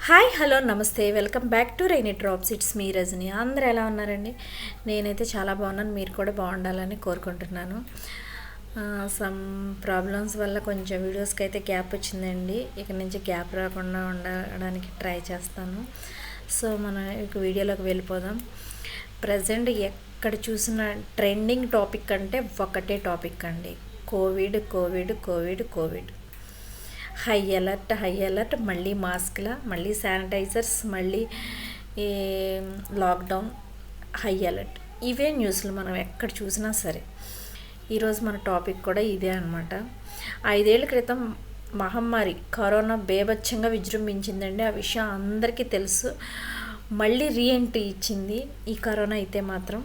Hi hello నమస్తే welcome back to rainy drops. It's me Rajani. అందరూ ఎలా ఉన్నారండి? నేనైతే చాలా బాగున్నాను. మీరు కూడా బాగుండాలని కోరుకుంటున్నాను. సమ్ ప్రాబ్లమ్స్ వల్ల కొంచెం వీడియోస్కి అయితే గ్యాప్ వచ్చిందండి. ఇక నుంచి గ్యాప్ రాకుండా ఉండడానికి ట్రై చేస్తాను. సో మనం ఇక వీడియోలోకి వెళ్ళిపోదాం. ప్రజెంట్ ఎక్కడ చూసిన ట్రెండింగ్ టాపిక్ అంటే ఒకటే టాపిక్ అండి, Covid Covid Covid Covid. High alert, మళ్ళీ మాస్క్ల, మళ్ళీ శానిటైజర్స్, మళ్ళీ ఈ లాక్డౌన్, హై అలర్ట్. ఇవే న్యూస్లు మనం ఎక్కడ చూసినా సరే. ఈరోజు మన టాపిక్ కూడా ఇదే అనమాట. 5 ఏళ్ల క్రితం మహమ్మారి కరోనా బేభత్సంగా విజృంభించిందండి. ఆ విషయం అందరికీ తెలుసు. మళ్ళీ రీఎంట్రీ ఇచ్చింది ఈ కరోనా అయితే మాత్రం.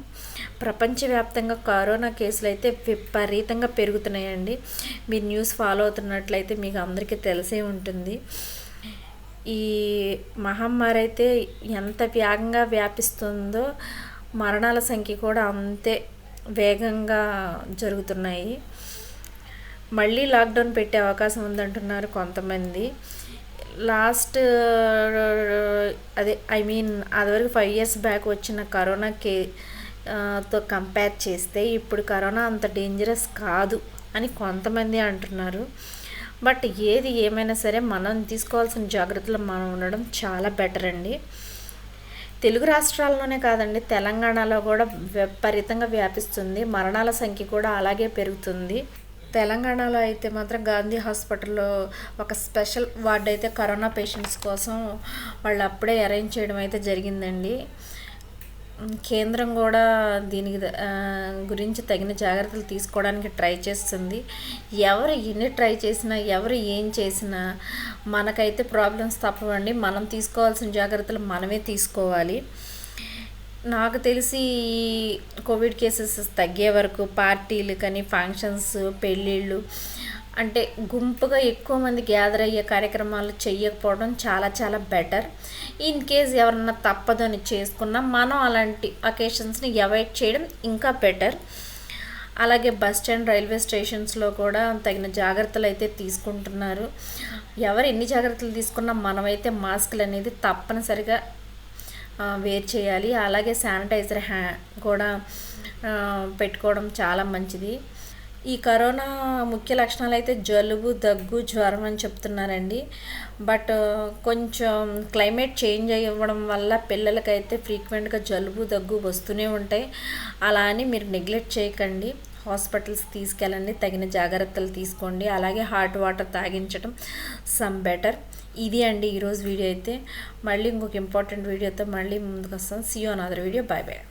ప్రపంచవ్యాప్తంగా కరోనా కేసులు అయితే విపరీతంగా పెరుగుతున్నాయండి. మీరు న్యూస్ ఫాలో అవుతున్నట్లయితే మీకు అందరికీ తెలిసే ఉంటుంది. ఈ మహమ్మారి అయితే ఎంత వేగంగా వ్యాపిస్తుందో మరణాల సంఖ్య కూడా అంతే వేగంగా జరుగుతున్నాయి. మళ్ళీ లాక్డౌన్ పెట్టే అవకాశం ఉందంటున్నారు కొంతమంది. లాస్ట్ అదివరకు 5 years బ్యాక్ వచ్చిన కరోనాకి తో కంపేర్ చేస్తే ఇప్పుడు కరోనా అంత డేంజరస్ కాదు అని కొంతమంది అంటున్నారు. బట్ ఏది ఏమైనా సరే మనం తీసుకోవాల్సిన జాగ్రత్తలు మనం ఉండడం చాలా బెటర్ అండి. తెలుగు రాష్ట్రాల్లోనే కాదండి, తెలంగాణలో కూడా విపరీతంగా వ్యాపిస్తుంది. మరణాల సంఖ్య కూడా అలాగే పెరుగుతుంది. తెలంగాణలో అయితే మాత్రం గాంధీ హాస్పిటల్లో ఒక స్పెషల్ వార్డ్ అయితే కరోనా పేషెంట్స్ కోసం వాళ్ళు అప్పుడే అరేంజ్ చేయడం అయితే జరిగిందండి. కేంద్రం కూడా దీనికి గురించి తగిన జాగ్రత్తలు తీసుకోవడానికి ట్రై చేస్తుంది. ఎవరు ఎన్ని ట్రై చేసినా, ఎవరు ఏం చేసినా మనకైతే ప్రాబ్లమ్స్ తప్పవండి. మనం తీసుకోవాల్సిన జాగ్రత్తలు మనమే తీసుకోవాలి. నాకు తెలిసి కోవిడ్ కేసెస్ తగ్గే వరకు పార్టీలు కానీ, ఫంక్షన్స్, పెళ్ళిళ్ళు అంటే గుంపుగా ఎక్కువ మంది గ్యాదర్ అయ్యే కార్యక్రమాలు చేయకపోవడం చాలా చాలా బెటర్. ఇన్ కేస్ ఎవరన్నా తప్పదని చేసుకున్నా మనం అలాంటి అకేషన్స్ని అవాయిడ్ చేయడం ఇంకా బెటర్. అలాగే బస్ స్టాండ్, రైల్వే స్టేషన్స్లో కూడా తగిన జాగ్రత్తలు అయితే తీసుకుంటున్నారు. ఎవరు ఎన్ని జాగ్రత్తలు తీసుకున్నా మనమైతే మాస్కులు అనేది తప్పనిసరిగా వేర్ చేయాలి. అలాగే శానిటైజర్ కూడా పెట్టుకోవడం చాలా మంచిది. ఈ కరోనా ముఖ్య లక్షణాలు అయితే జలుబు, దగ్గు, జ్వరం అని చెప్తున్నారండి. బట్ కొంచెం క్లైమేట్ చేంజ్ అవ్వడం వల్ల పిల్లలకైతే ఫ్రీక్వెంట్గా జలుబు, దగ్గు వస్తూనే ఉంటాయి. అలా అని మీరు నెగ్లెక్ట్ చేయకండి. హాస్పిటల్స్ తీసుకెళ్ళండి, తగిన జాగ్రత్తలు తీసుకోండి. అలాగే హాట్ వాటర్ తాగించడం సమ్ బెటర్. ఇది అండి ఈరోజు వీడియో అయితే. మళ్ళీ ఇంకొక ఇంపార్టెంట్ వీడియోతో మళ్ళీ ముందుకు వస్తాం. See you another video. Bye bye.